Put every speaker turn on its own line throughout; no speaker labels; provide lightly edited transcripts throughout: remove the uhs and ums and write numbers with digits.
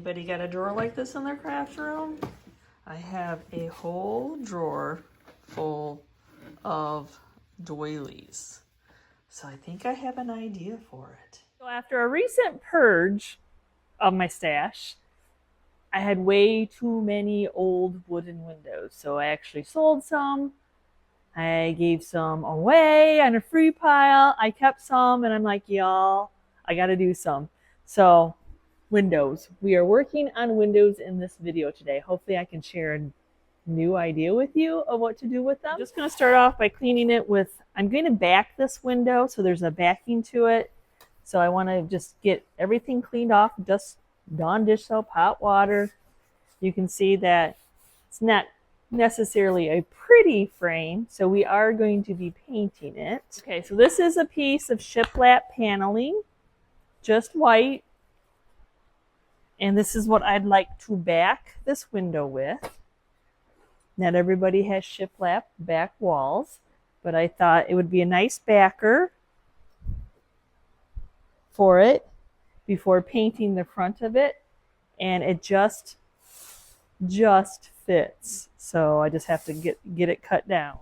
Anybody got a drawer like this in their craft room? I have a whole drawer full of doilies. So I think I have an idea for it. So after a recent purge of my stash, I had way too many old wooden windows. So I actually sold some. I gave some away on a free pile. I kept some and I'm like, y'all, I gotta do some. So windows. We are working on windows in this video today. Hopefully I can share a new idea with you of what to do with them. I'm just going to start off by cleaning it with, I'm going to back this window so there's a backing to it. So I want to just get everything cleaned off, just Dawn dish soap, hot water. You can see that it's not necessarily a pretty frame, so we are going to be painting it. Okay, so this is a piece of shiplap paneling, just white. And this is what I'd like to back this window with. Not everybody has shiplap back walls, but I thought it would be a nice backer for it before painting the front of it. And it just fits. So I just have to get it cut down.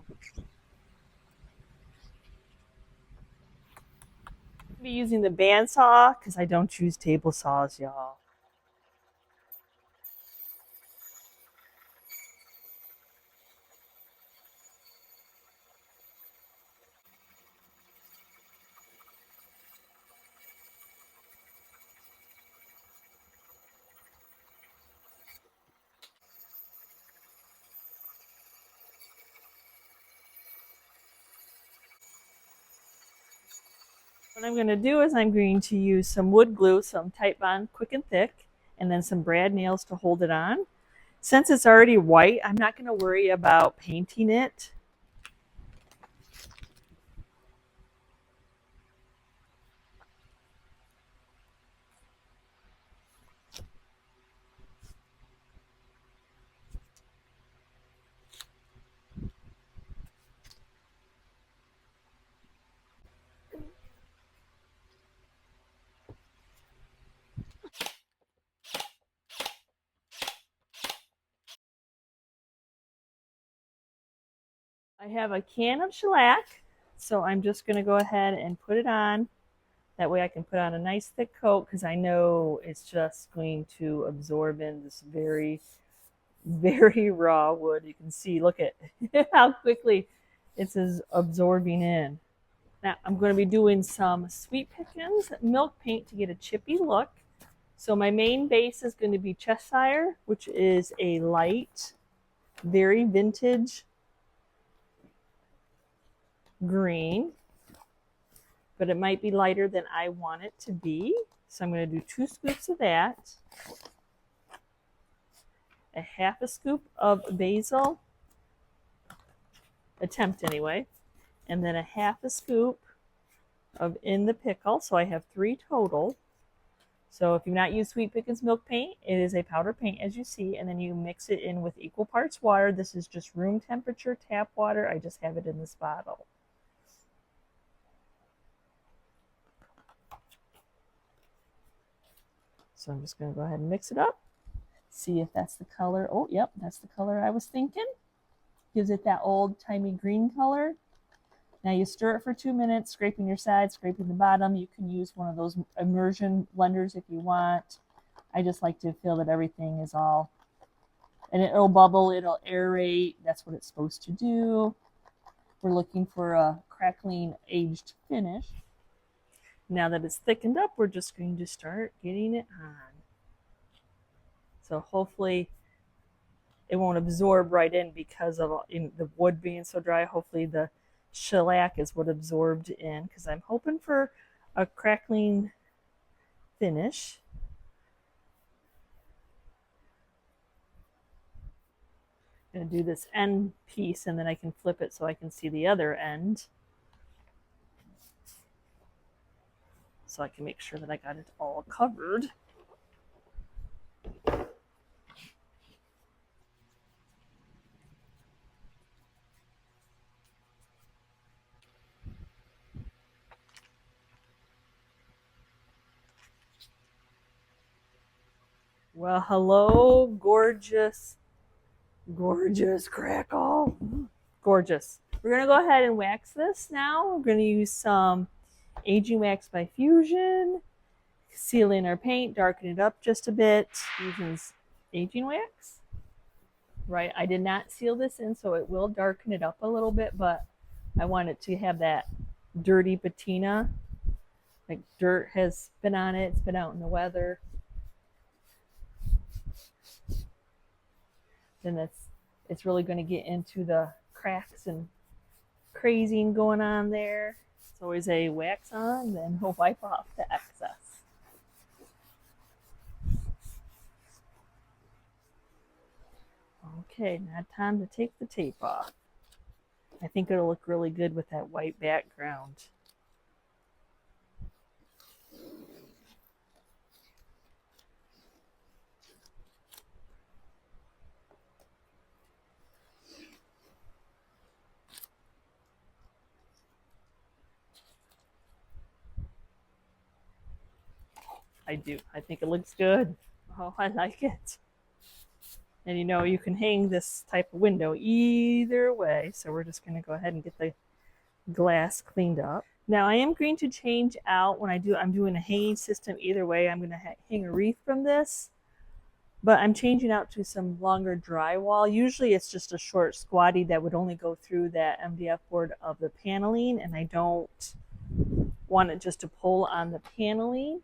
I'll be using the bandsaw because I don't use table saws, y'all. What I'm going to do is I'm going to use some wood glue, some Tite Bond Quick and Thick, and then some brad nails to hold it on. Since it's already white, I'm not going to worry about painting it. I have a can of shellac, so I'm just going to go ahead and put it on. That way I can put on a nice thick coat because I know it's just going to absorb in this very, very raw wood. You can see, look at how quickly it's absorbing in. Now I'm going to be doing some Sweet Pickins milk paint to get a chippy look. So my main base is going to be Cheshire, which is a light, very vintage green, but it might be lighter than I want it to be. So I'm going to do 2 scoops of that, a half a scoop of basil, attempt anyway, and then a half a scoop of in the pickle. So I have 3 total. So if you've not used Sweet Pickins milk paint, it is a powder paint as you see, and then you mix it in with equal parts water. This is just room temperature tap water. I just have it in this bottle. So I'm just going to go ahead and mix it up. See if that's the color. Oh, yep, that's the color I was thinking. Gives it that old-timey green color. Now you stir it for 2 minutes, scraping your sides, scraping the bottom. You can use one of those immersion blenders if you want. I just like to feel that everything is all, and it'll bubble, it'll aerate. That's what it's supposed to do. We're looking for a crackling aged finish. Now that it's thickened up, we're just going to start getting it on. So hopefully it won't absorb right in because of the wood being so dry. Hopefully the shellac is what absorbed in, because I'm hoping for a crackling finish. I'm going to do this end piece and then I can flip it so I can see the other end. So I can make sure that I got it all covered. Well, hello, gorgeous, gorgeous crackle. Gorgeous. We're going to go ahead and wax this now. We're going to use some aging wax by Fusion, seal in our paint, darken it up just a bit using aging wax. Right, I did not seal this in, so it will darken it up a little bit, but I want it to have that dirty patina. Like dirt has been on it, it's been out in the weather. Then it's really going to get into the cracks and crazing going on there. It's always a wax on, then we'll wipe off the excess. Okay, now time to take the tape off. I think it'll look really good with that white background. I do. I think it looks good. Oh, I like it. And you know, you can hang this type of window either way. So we're just going to go ahead and get the glass cleaned up. Now I am going to change out when I'm doing a hanging system either way. I'm going to hang a wreath from this. But I'm changing out to some longer drywall. Usually it's just a short squatty that would only go through that MDF board of the paneling. And I don't want it just to pull on the paneling.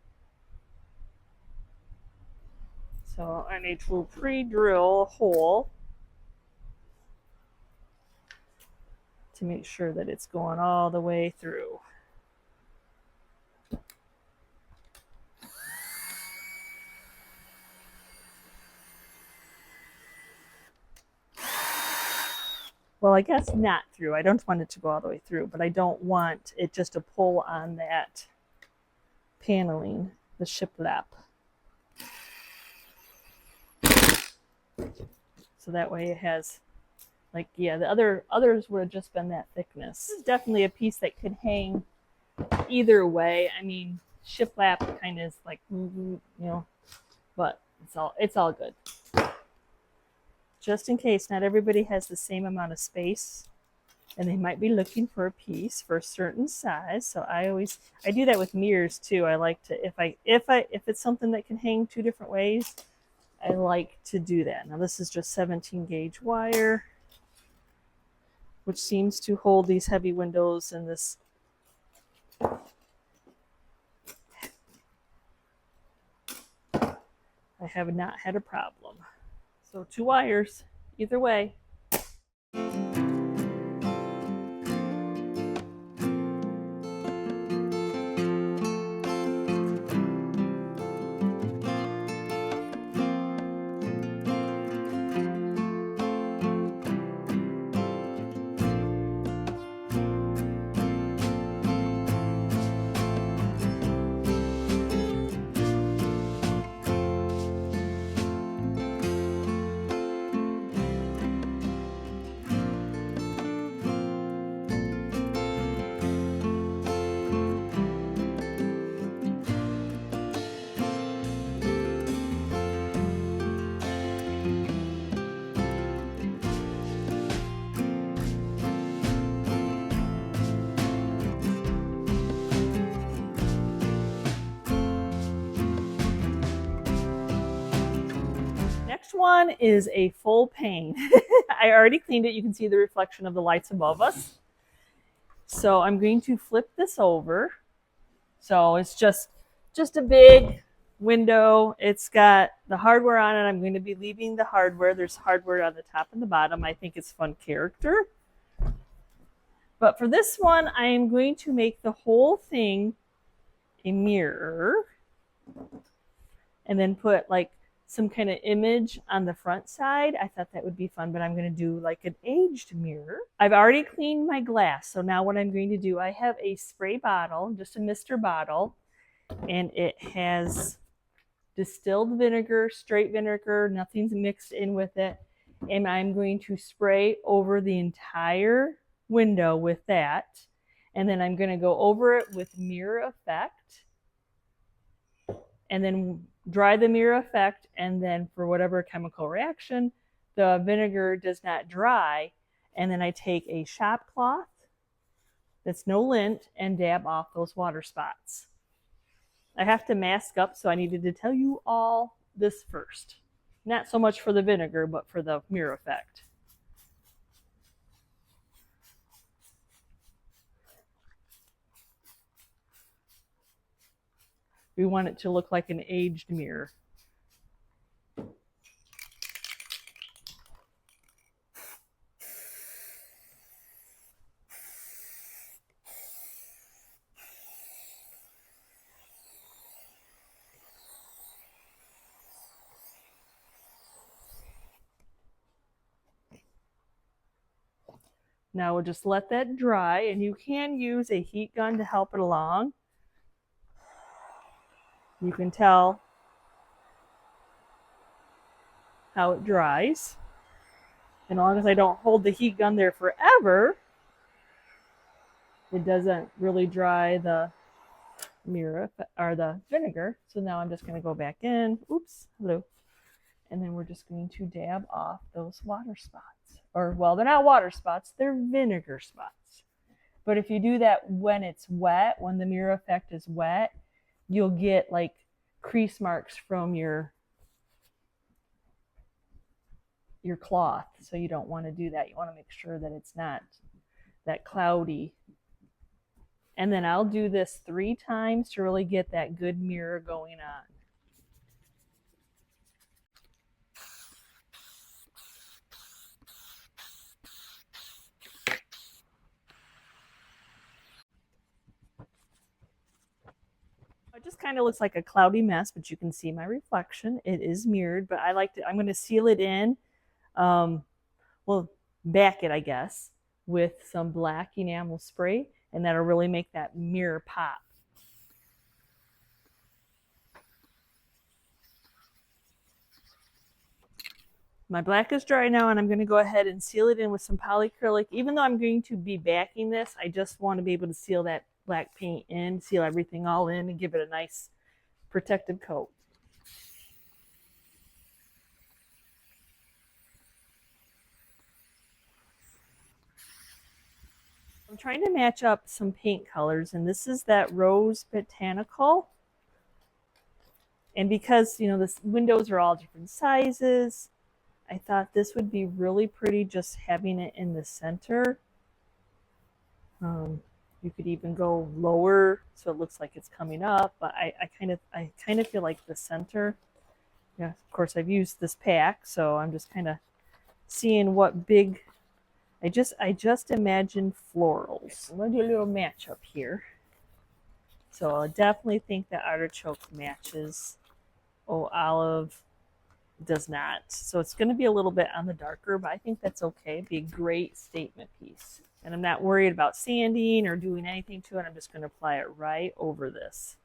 So I need to pre-drill a hole to make sure that it's going all the way through. Well, I guess not through. I don't want it to go all the way through, but I don't want it just to pull on that paneling, the shiplap. So that way it has, like, yeah, the others would have just been that thickness. This is definitely a piece that could hang either way. I mean, shiplap kind of is like, you know, but it's all good. Just in case not everybody has the same amount of space and they might be looking for a piece for a certain size. So I do that with mirrors too. I like to, if it's something that can hang two different ways, I like to do that. Now this is just 17 gauge wire, which seems to hold these heavy windows in this. I have not had a problem. So 2 wires, either way. Next one is a full pane. I already cleaned it. You can see the reflection of the lights above us. So I'm going to flip this over. So it's just a big window. It's got the hardware on it. I'm going to be leaving the hardware. There's hardware on the top and the bottom. I think it's fun character. But for this one, I am going to make the whole thing a mirror and then put like some kind of image on the front side. I thought that would be fun, but I'm going to do like an aged mirror. I've already cleaned my glass. So now what I'm going to do, I have a spray bottle, just a mister bottle, and it has distilled vinegar, straight vinegar, nothing's mixed in with it. And I'm going to spray over the entire window with that. And then I'm going to go over it with mirror effect. And then dry the mirror effect, and then for whatever chemical reaction, the vinegar does not dry. And then I take a shop cloth that's no lint and dab off those water spots. I have to mask up, so I needed to tell you all this first. Not so much for the vinegar, but for the mirror effect. We want it to look like an aged mirror. Now we'll just let that dry, and you can use a heat gun to help it along. You can tell how it dries. And as long as I don't hold the heat gun there forever, it doesn't really dry the mirror or the vinegar. So now I'm just going to go back in. Oops, hello. And then we're just going to dab off those water spots. Or, well, they're not water spots, they're vinegar spots. But if you do that when it's wet, when the mirror effect is wet, you'll get like crease marks from your cloth. So you don't want to do that. You want to make sure that it's not that cloudy. And then I'll do this 3 times to really get that good mirror going on. It just kind of looks like a cloudy mess, but you can see my reflection. It is mirrored, but I like to, I'm going to seal it in, well, back it, I guess, with some black enamel spray, and that'll really make that mirror pop. My black is dry now, and I'm going to go ahead and seal it in with some polyacrylic. Even though I'm going to be backing this, I just want to be able to seal that black paint in, seal everything all in, and give it a nice protective coat. I'm trying to match up some paint colors, and this is that Rose Botanical. And because, you know, the windows are all different sizes, I thought this would be really pretty just having it in the center. You could even go lower so it looks like it's coming up, but I kind of feel like the center. Yeah, of course I've used this pack, so I'm just kind of seeing what big. I just imagine florals. I'm gonna do a little match up here. So I definitely think that artichoke matches. Oh, olive does not. So it's going to be a little bit on the darker, but I think that's okay. It'd be a great statement piece. And I'm not worried about sanding or doing anything to it. I'm just going to apply it right over this.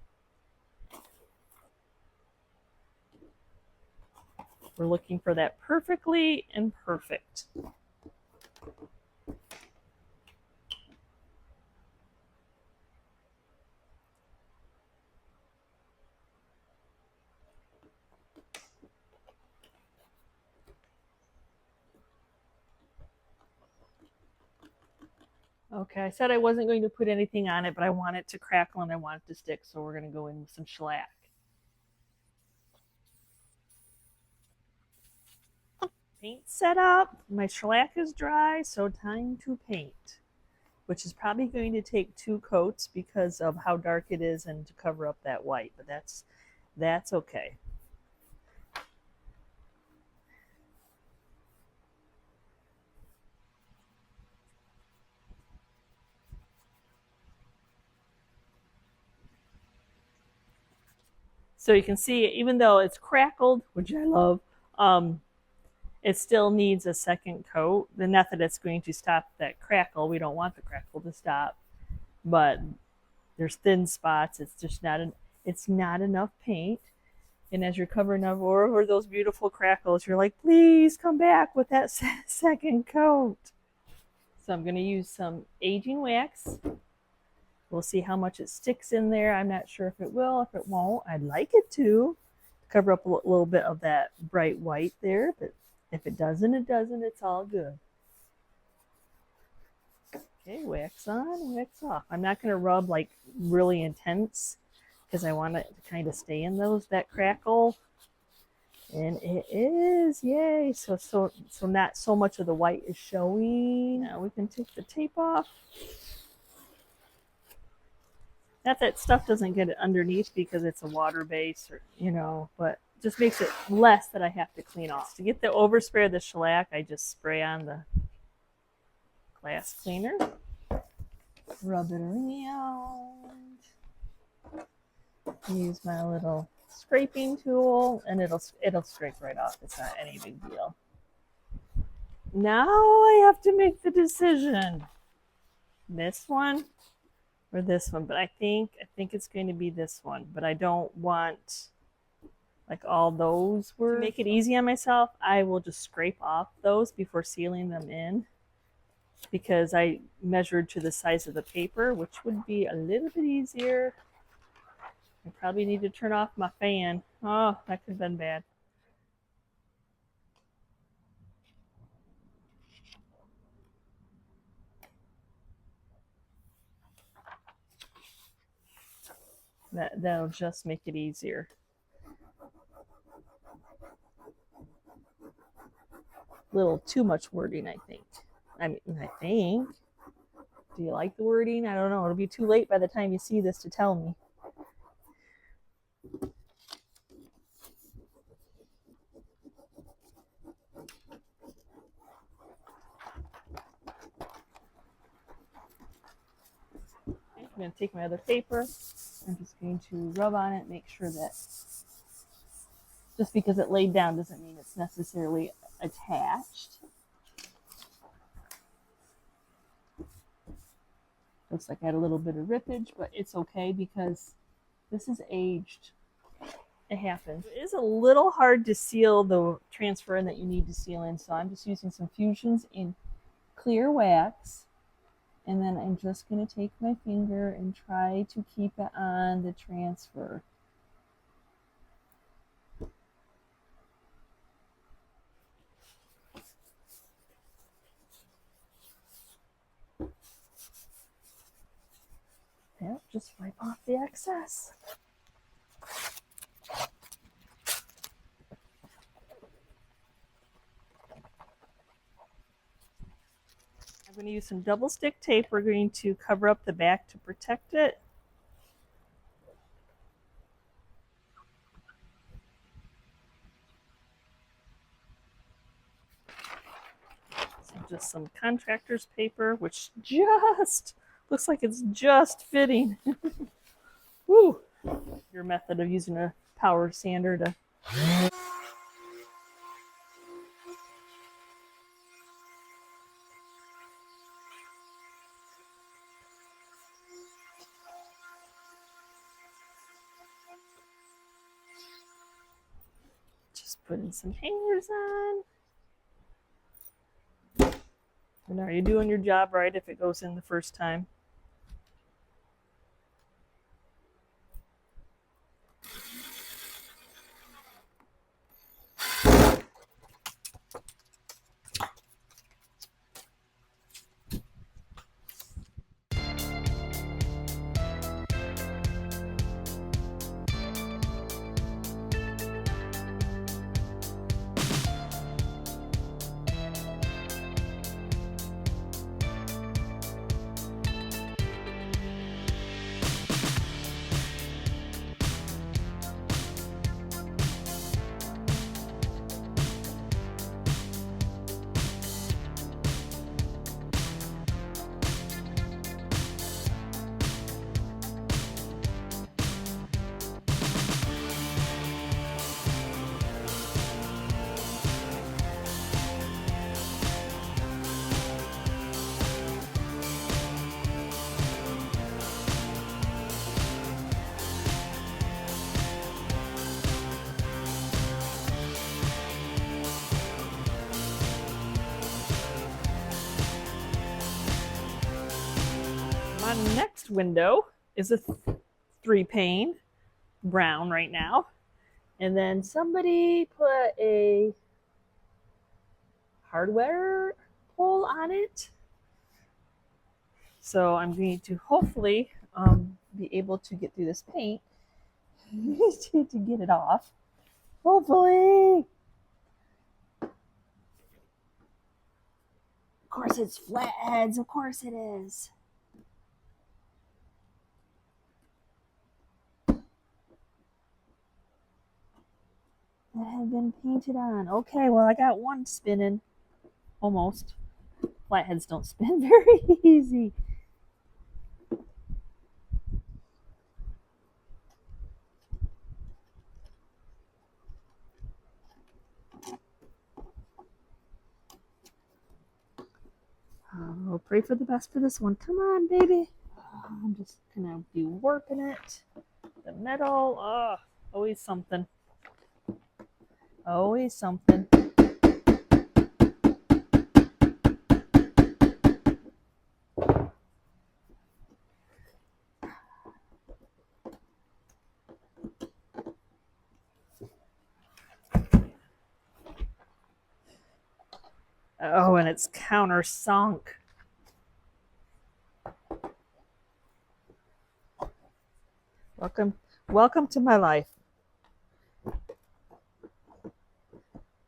We're looking for that perfectly imperfect. Okay, I said I wasn't going to put anything on it, but I want it to crackle and I want it to stick, so we're going to go in with some shellac. Paint set up. My shellac is dry, so time to paint, which is probably going to take 2 coats because of how dark it is and to cover up that white, but that's okay. So you can see, even though it's crackled, which I love, it still needs a second coat. Not that it's going to stop that crackle. We don't want the crackle to stop, but there's thin spots. It's just it's not enough paint. And as you're covering over those beautiful crackles, you're like, please come back with that second coat. So I'm going to use some aging wax. We'll see how much it sticks in there. I'm not sure if it will, if it won't. I'd like it to cover up a little bit of that bright white there, but if it doesn't, it doesn't. It's all good. Okay, wax on, wax off. I'm not going to rub like really intense because I want it to kind of stay in that crackle. And it is, yay. So not so much of the white is showing. Now we can take the tape off. Not that stuff doesn't get it underneath because it's a water base, or but just makes it less that I have to clean off. To get the overspray of the shellac, I just spray on the glass cleaner, rub it around, use my little scraping tool, and it'll scrape right off. It's not any big deal. Now I have to make the decision. This one or this one, but I think it's going to be this one, but I don't want like all those were. To make it easy on myself, I will just scrape off those before sealing them in because I measured to the size of the paper, which would be a little bit easier. I probably need to turn off my fan. Oh, that could have been bad. That'll just make it easier. A little too much wording, I think. I think. Do you like the wording? I don't know. It'll be too late by the time you see this to tell me. I'm going to take my other paper. I'm just going to rub on it, make sure that just because it laid down doesn't mean it's necessarily attached. Looks like I had a little bit of rippage, but it's okay because this is aged. It happens. It is a little hard to seal the transfer in that you need to seal in, so I'm just using some fusions in clear wax. And then I'm just going to take my finger and try to keep it on the transfer. Yep, just wipe off the excess. I'm going to use some double stick tape. We're going to cover up the back to protect it. So just some contractor's paper, which just looks like it's just fitting. Woo! Your method of using a power sander to... Putting some hangers on. And are you doing your job right if it goes in the first time? My next window is a 3-pane brown right now, And then somebody put a hardware pole on it. So I'm going to hopefully be able to get through this paint to get it off. Hopefully. Of course it's flatheads. Of course it is. That have been painted on. Okay, well I got one spinning. Almost. Flatheads don't spin very easy. Oh, pray for the best for this one. Come on, baby. I'm just gonna be warping it. The metal. Oh, always something. Always something. Oh, and it's countersunk. Welcome to my life.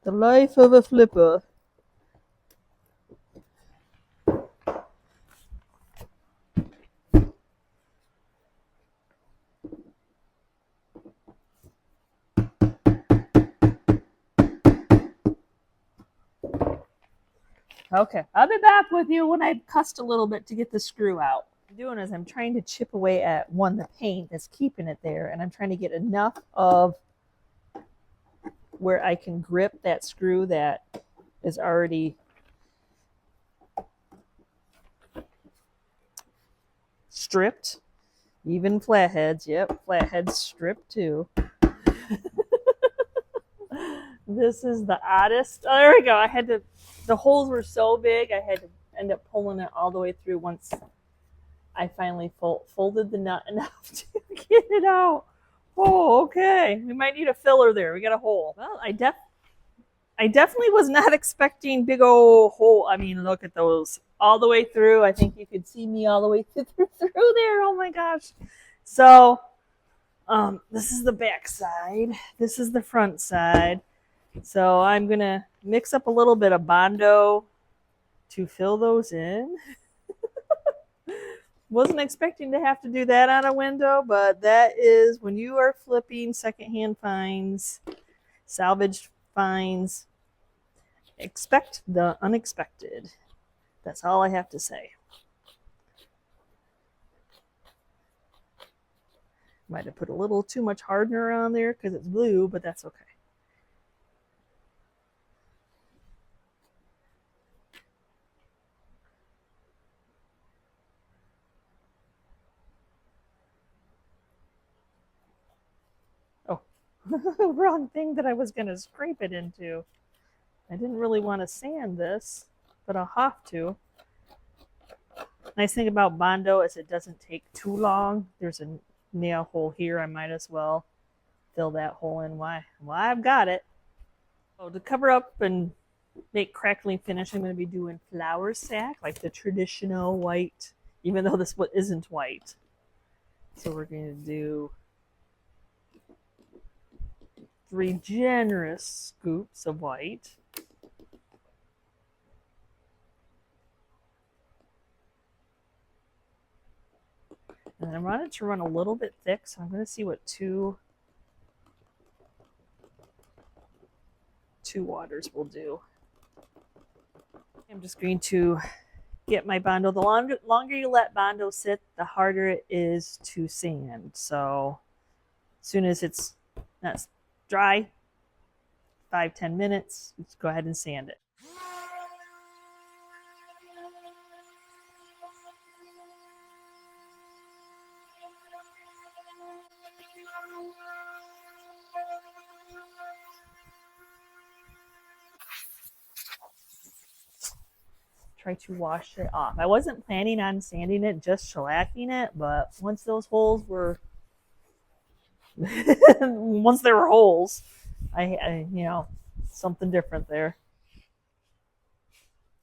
The life of a flipper. Okay, I'll be back with you when I cussed a little bit to get the screw out. What I'm doing is I'm trying to chip away at the paint that's keeping it there, and I'm trying to get enough of where I can grip that screw that is already stripped. Even flatheads, yep, flatheads stripped too. This is the oddest. Oh, there we go. The holes were so big, I had to end up pulling it all the way through once I finally folded the nut enough to get it out. Oh, okay. We might need a filler there. We got a hole. Well, I definitely was not expecting big old hole. I mean, look at those all the way through. I think you could see me all the way through there. Oh my gosh. So, this is the back side. This is the front side. So I'm going to mix up a little bit of Bondo to fill those in. Wasn't expecting to have to do that on a window, but that is when you are flipping secondhand finds, salvaged finds, expect the unexpected. That's all I have to say. Might have put a little too much hardener on there because it's blue, but that's okay. Wrong thing that I was going to scrape it into. I didn't really want to sand this, but I'll have to. Nice thing about Bondo is it doesn't take too long. There's a nail hole here. I might as well fill that hole in. Why? Well, I've got it. So to cover up and make crackling finish, I'm going to be doing flour sack, like the traditional white, even though this one isn't white. So we're going to do 3 generous scoops of white. And I want it to run a little bit thick, so I'm going to see what two waters will do. I'm just going to get my Bondo. The longer you let Bondo sit, the harder it is to sand. So as soon as it's not dry, 5-10 minutes, just go ahead and sand it. Try to wash it off. I wasn't planning on sanding it, just shellacking it, but once those holes were Once there were holes, I you know, something different there.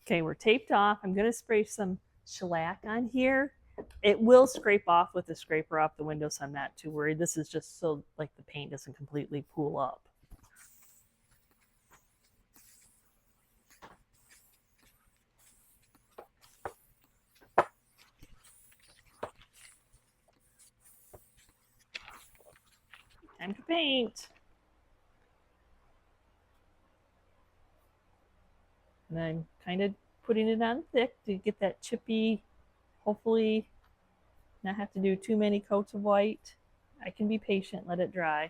Okay, we're taped off. I'm going to spray some shellac on here. It will scrape off with the scraper off the window, so I'm not too worried. This is just so like the paint doesn't completely pool up. Time to paint. And I'm kind of putting it on thick to get that chippy, hopefully not have to do too many coats of white. I can be patient, let it dry.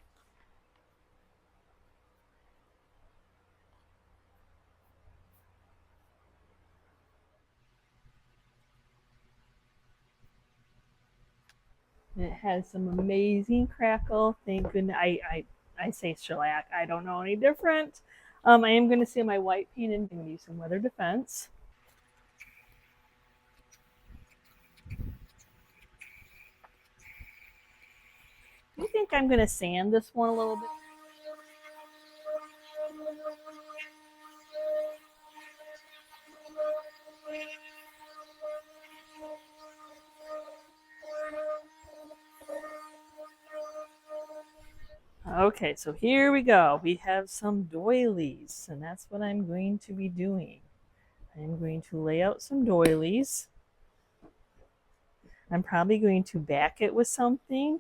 And it has some amazing crackle. Thank goodness. I say shellac. I don't know any different. I am going to seal my white paint and I'm going to use some weather defense. I think I'm going to sand this one a little bit. Okay, so here we go. We have some doilies, and that's what I'm going to be doing. I'm going to lay out some doilies. I'm probably going to back it with something.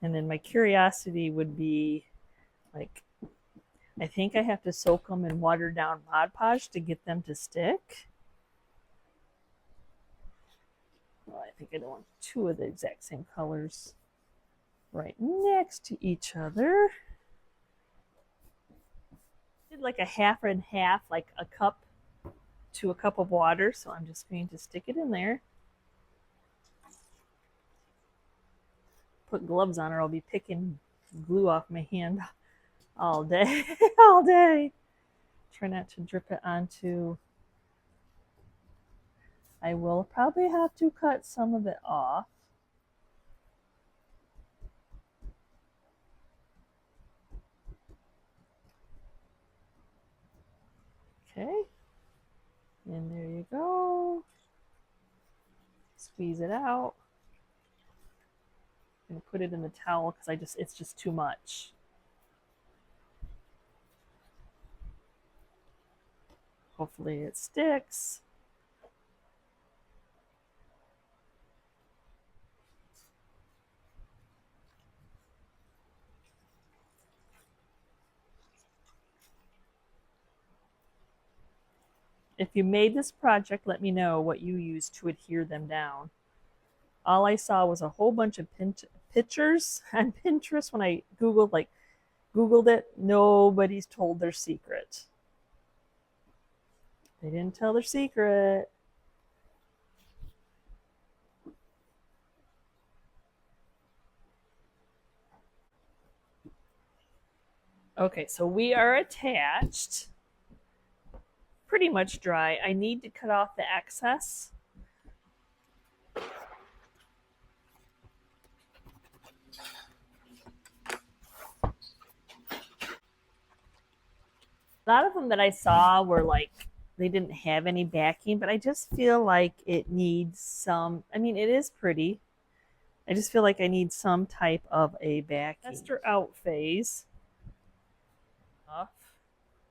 And then my curiosity would be, like, I think I have to soak them in watered down Mod Podge to get them to stick. Well, I think I don't want two of the exact same colors right next to each other. I did like a half and half, like a cup to a cup of water, so I'm just going to stick it in there. Put gloves on or I'll be picking glue off my hand all day. All day. Try not to drip it onto. I will probably have to cut some of it off. Okay, and there you go. Squeeze it out. I'm gonna put it in the towel because it's just too much. Hopefully it sticks. If you made this project, let me know what you used to adhere them down. All I saw was a whole bunch of pictures on Pinterest when I Googled it. Nobody's told their secret. They didn't tell their secret. Okay, so we are attached. Pretty much dry. I need to cut off the excess. A lot of them that I saw were like, they didn't have any backing, but I just feel like it needs some, I mean, it is pretty. I just feel like I need some type of a backing. Tester out phase.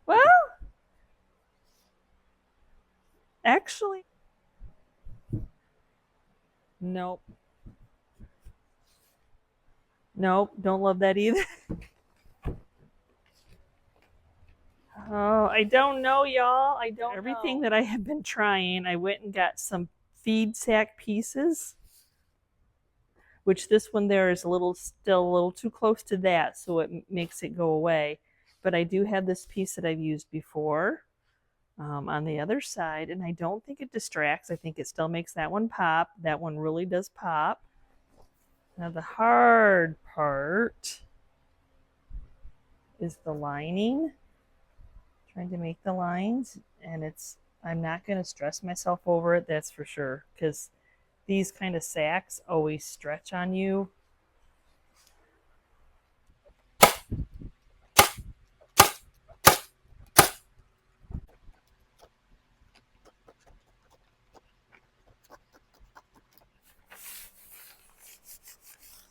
Well, actually, nope. Nope, don't love that either. Oh, I don't know, y'all. I don't know. Everything that I have been trying, I went and got some feed sack pieces, which this one there is still a little too close to that, so it makes it go away. But I do have this piece that I've used before on the other side, and I don't think it distracts. I think it still makes that one pop. That one really does pop. Now the hard part is the lining. Trying to make the lines, and I'm not going to stress myself over it, that's for sure, because these kind of sacks always stretch on you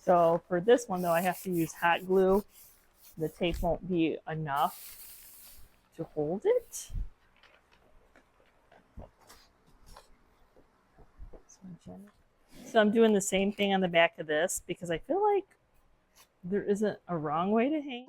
So for this one though, I have to use hot glue. The tape won't be enough to hold it. So I'm doing the same thing on the back of this because I feel like there isn't a wrong way to hang.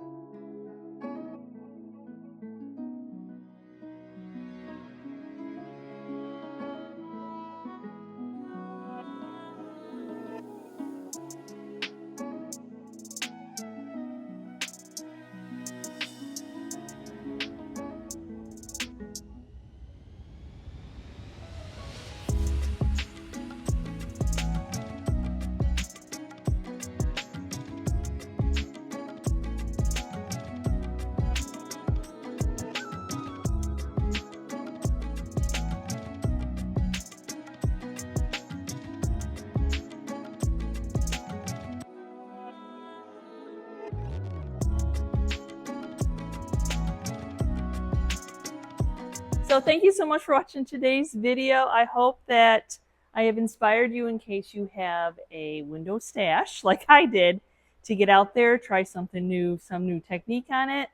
So thank you so much for watching today's video. I hope that I have inspired you in case you have a window stash like I did to get out there, try something new, some new technique on it.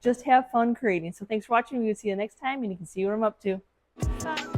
Just have fun creating. So thanks for watching. We'll see you next time and you can see what I'm up to. Bye.